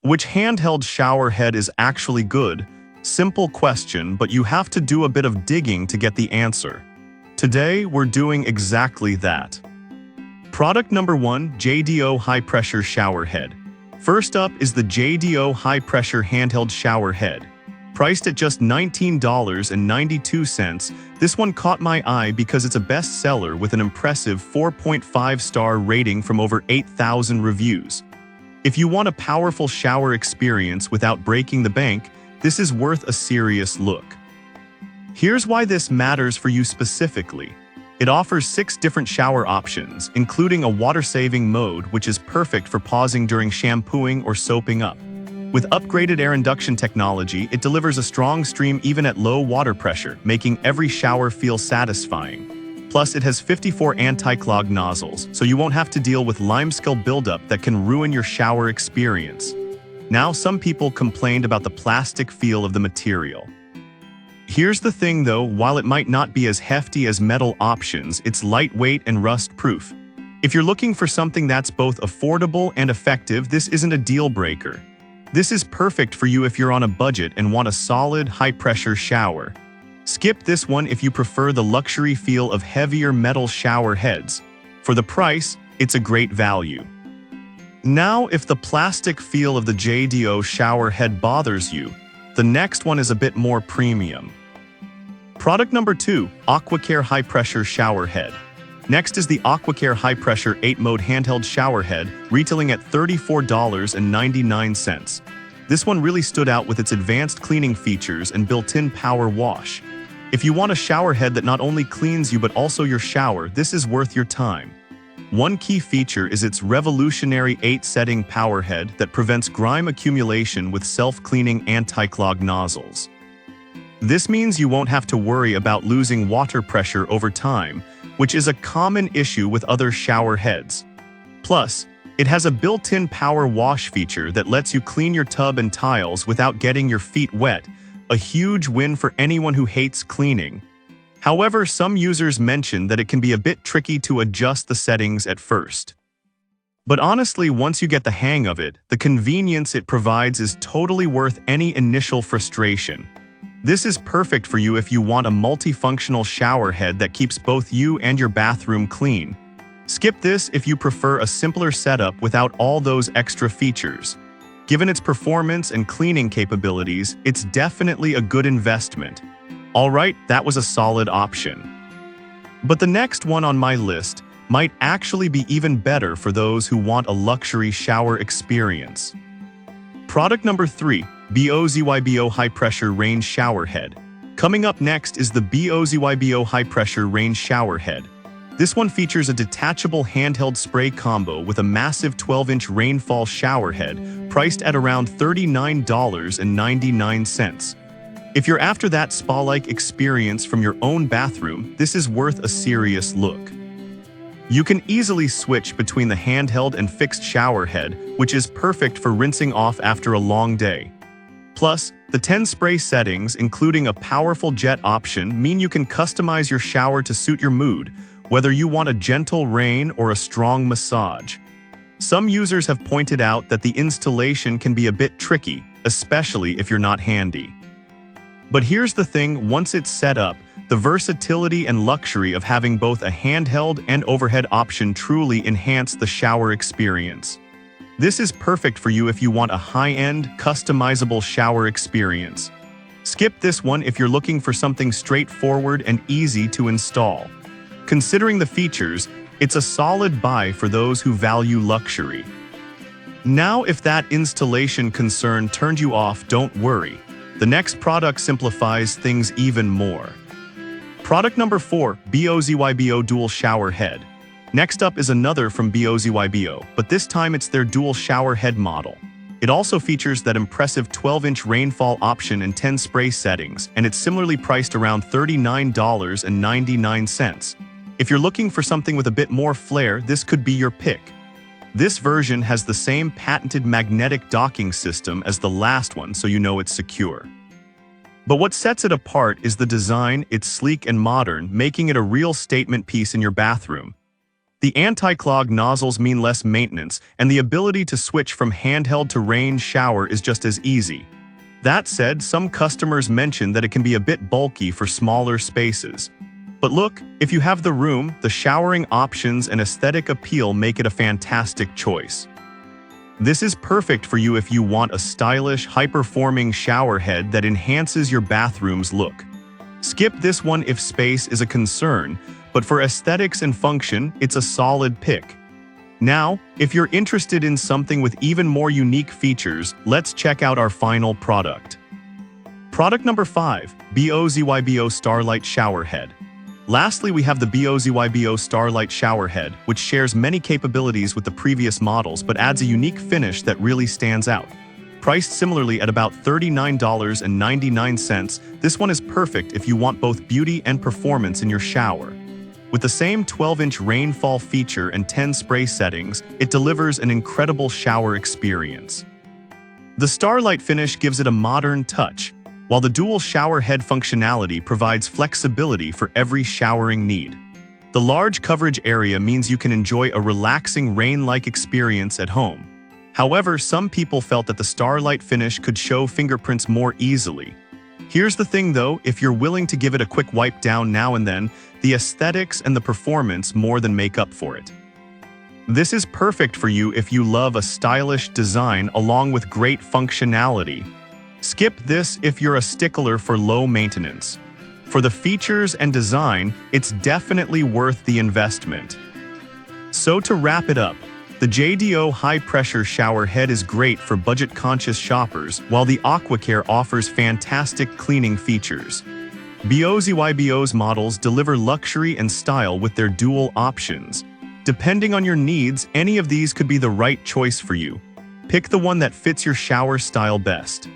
Which handheld shower head is actually good? Simple question, but you have to do a bit of digging to get the answer. Today, we're doing exactly that. Product number 1, JDO High Pressure Shower Head. First up is the JDO High Pressure Handheld Shower Head. Priced at just $19.92, this one caught my eye because it's a bestseller with an impressive 4.5-star rating from over 8,000 reviews. If you want a powerful shower experience without breaking the bank, this is worth a serious look. Here's why this matters for you specifically. It offers 6 different shower options, including a water-saving mode, which is perfect for pausing during shampooing or soaping up. With upgraded air induction technology, it delivers a strong stream even at low water pressure, making every shower feel satisfying. Plus, it has 54 anti-clog nozzles, so you won't have to deal with limescale buildup that can ruin your shower experience. Now, some people complained about the plastic feel of the material. Here's the thing though, while it might not be as hefty as metal options, it's lightweight and rust-proof. If you're looking for something that's both affordable and effective, this isn't a deal breaker. This is perfect for you if you're on a budget and want a solid, high-pressure shower. Skip this one if you prefer the luxury feel of heavier metal shower heads. For the price, it's a great value. Now, if the plastic feel of the JDO shower head bothers you, the next one is a bit more premium. Product number 2, AquaCare High Pressure Shower Head. Next is the AquaCare High Pressure 8-mode handheld shower head, retailing at $34.99. This one really stood out with its advanced cleaning features and built-in power wash. If you want a shower head that not only cleans you but also your shower, this is worth your time. One key feature is its revolutionary 8-setting power head that prevents grime accumulation with self-cleaning anti-clog nozzles. This means you won't have to worry about losing water pressure over time, which is a common issue with other shower heads. Plus, it has a built-in power wash feature that lets you clean your tub and tiles without getting your feet wet, a huge win for anyone who hates cleaning. However, some users mention that it can be a bit tricky to adjust the settings at first. But honestly, once you get the hang of it, the convenience it provides is totally worth any initial frustration. This is perfect for you if you want a multifunctional shower head that keeps both you and your bathroom clean. Skip this if you prefer a simpler setup without all those extra features. Given its performance and cleaning capabilities, it's definitely a good investment. Alright, that was a solid option. But the next one on my list might actually be even better for those who want a luxury shower experience. Product number 3, BOZYBO High Pressure Range Shower Head. Coming up next is the BOZYBO High Pressure Range Shower Head. This one features a detachable handheld spray combo with a massive 12-inch rainfall shower head, priced at around $39.99. If you're after that spa-like experience from your own bathroom, this is worth a serious look. You can easily switch between the handheld and fixed shower head, which is perfect for rinsing off after a long day. Plus, the 10 spray settings, including a powerful jet option, mean you can customize your shower to suit your mood, whether you want a gentle rain or a strong massage. Some users have pointed out that the installation can be a bit tricky, especially if you're not handy. But here's the thing, once it's set up, the versatility and luxury of having both a handheld and overhead option truly enhance the shower experience. This is perfect for you if you want a high-end, customizable shower experience. Skip this one if you're looking for something straightforward and easy to install. Considering the features, it's a solid buy for those who value luxury. Now, if that installation concern turned you off, don't worry. The next product simplifies things even more. Product number 4, BOZYBO Dual Shower Head. Next up is another from BOZYBO, but this time it's their dual shower head model. It also features that impressive 12-inch rainfall option and 10 spray settings, and it's similarly priced around $39.99. If you're looking for something with a bit more flair, this could be your pick. This version has the same patented magnetic docking system as the last one, so you know it's secure. But what sets it apart is the design. It's sleek and modern, making it a real statement piece in your bathroom. The anti-clog nozzles mean less maintenance, and the ability to switch from handheld to range shower is just as easy. That said, some customers mention that it can be a bit bulky for smaller spaces. But look, if you have the room, the showering options and aesthetic appeal make it a fantastic choice. This is perfect for you if you want a stylish, high-performing shower head that enhances your bathroom's look. Skip this one if space is a concern, but for aesthetics and function, it's a solid pick. Now, if you're interested in something with even more unique features, let's check out our final product. Product number 5, BOZYBO Starlight Shower Head. Lastly, we have the BOZYBO Starlight Shower Head, which shares many capabilities with the previous models but adds a unique finish that really stands out. Priced similarly at about $39.99, this one is perfect if you want both beauty and performance in your shower. With the same 12-inch rainfall feature and 10 spray settings, it delivers an incredible shower experience. The Starlight finish gives it a modern touch, while the dual shower head functionality provides flexibility for every showering need. The large coverage area means you can enjoy a relaxing rain-like experience at home. However, some people felt that the Starlight finish could show fingerprints more easily. Here's the thing though, if you're willing to give it a quick wipe down now and then, the aesthetics and the performance more than make up for it. This is perfect for you if you love a stylish design along with great functionality. Skip this if you're a stickler for low maintenance. For the features and design, it's definitely worth the investment. So to wrap it up, the JDO high-pressure shower head is great for budget-conscious shoppers, while the AquaCare offers fantastic cleaning features. BOZYBO's models deliver luxury and style with their dual options. Depending on your needs, any of these could be the right choice for you. Pick the one that fits your shower style best.